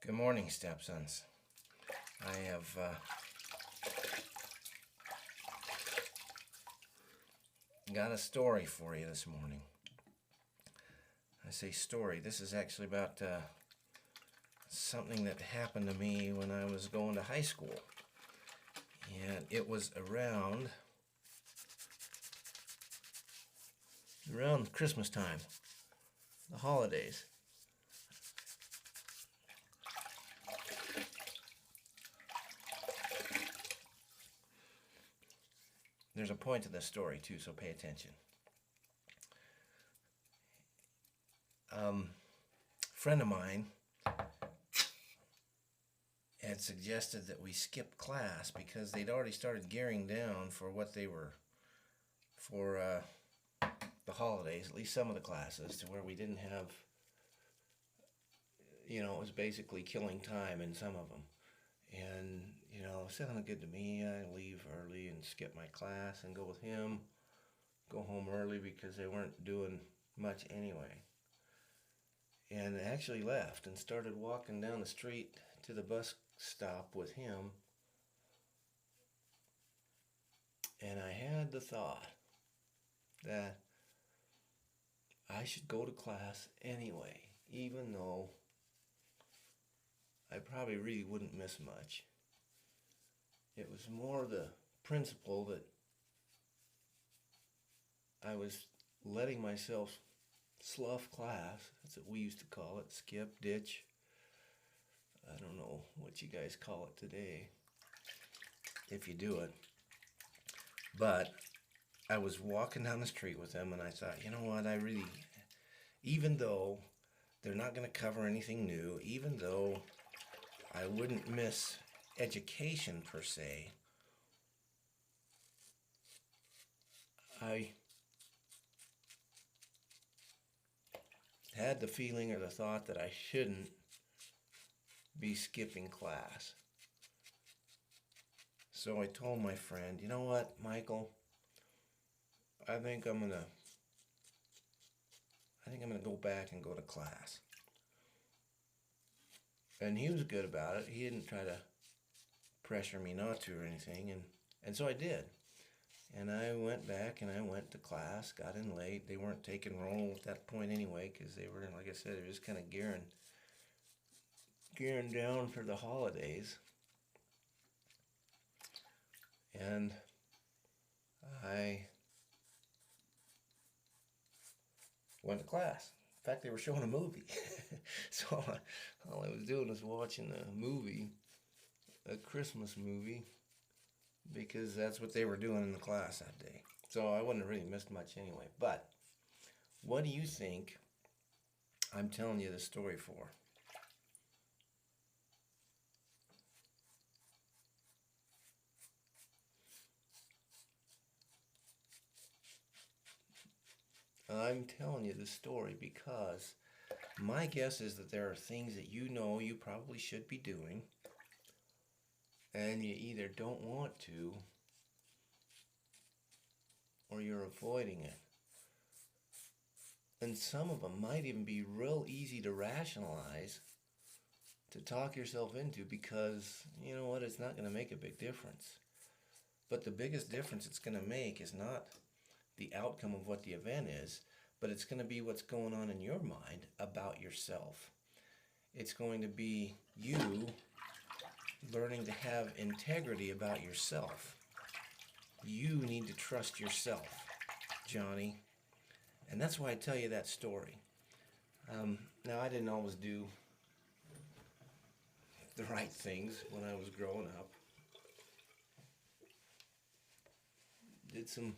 Good morning, Stepsons. I have got a story for you this morning. I say story. This is actually about something that happened to me when I was going to high school. And it was around Christmas time, the holidays. There's a point to this story too, so pay attention. A friend of mine had suggested that we skip class because they'd already started gearing down for what they were for the holidays, at least some of the classes, to where we didn't have, it was basically killing time in some of them. And, it sounded good to me. I leave early and skip my class and go with him, go home early because they weren't doing much anyway. And I actually left and started walking down the street to the bus stop with him. And I had the thought that I should go to class anyway, even though I probably really wouldn't miss much. It was more the principle that I was letting myself slough class. That's what we used to call it, skip, ditch. I don't know what you guys call it today, if you do it. But I was walking down the street with them and I thought, you know what, even though they're not going to cover anything new, even though I wouldn't miss education per se, I had the feeling or the thought that I shouldn't be skipping class. So I told my friend, you know what, Michael, I think I'm gonna go back and go to class. And he was good about it. He didn't try to pressure me not to or anything, and so I did. And I went back and I went to class, got in late. They weren't taking roll at that point anyway, because they were, like I said, they were just kind of gearing down for the holidays. And I went to class. In fact, they were showing a movie. So all I was doing was watching a movie, a Christmas movie, because that's what they were doing in the class that day. So I wouldn't have really missed much anyway. But what do you think I'm telling you this story for? I'm telling you this story because my guess is that there are things that you probably should be doing, and you either don't want to or you're avoiding it. And some of them might even be real easy to rationalize, to talk yourself into, because you know what, it's not going to make a big difference. But the biggest difference it's going to make is not the outcome of what the event is, but it's going to be what's going on in your mind about yourself. It's going to be you learning to have integrity about yourself. You need to trust yourself, Johnny. And that's why I tell you that story. Now, I didn't always do the right things when I was growing up. Did some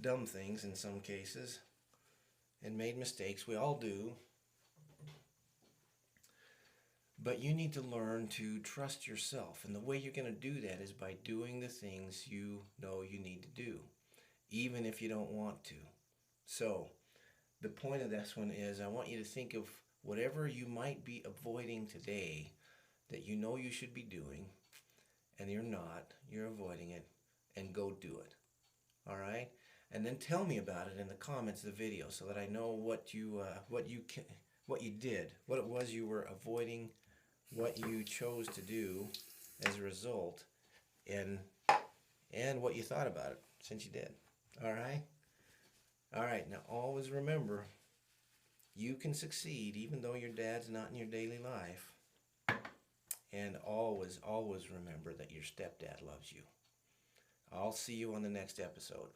dumb things in some cases and made mistakes. We all do. But you need to learn to trust yourself. And the way you're going to do that is by doing the things you know you need to do, even if you don't want to. So the point of this one is I want you to think of whatever you might be avoiding today that you know you should be doing, and you're avoiding it, and go do it. All right? And then tell me about it in the comments of the video so that I know what you did, what it was you were avoiding what you chose to do as a result, and what you thought about it since you did. All right? All right, now always remember, you can succeed even though your dad's not in your daily life. And always, always remember that your stepdad loves you. I'll see you on the next episode.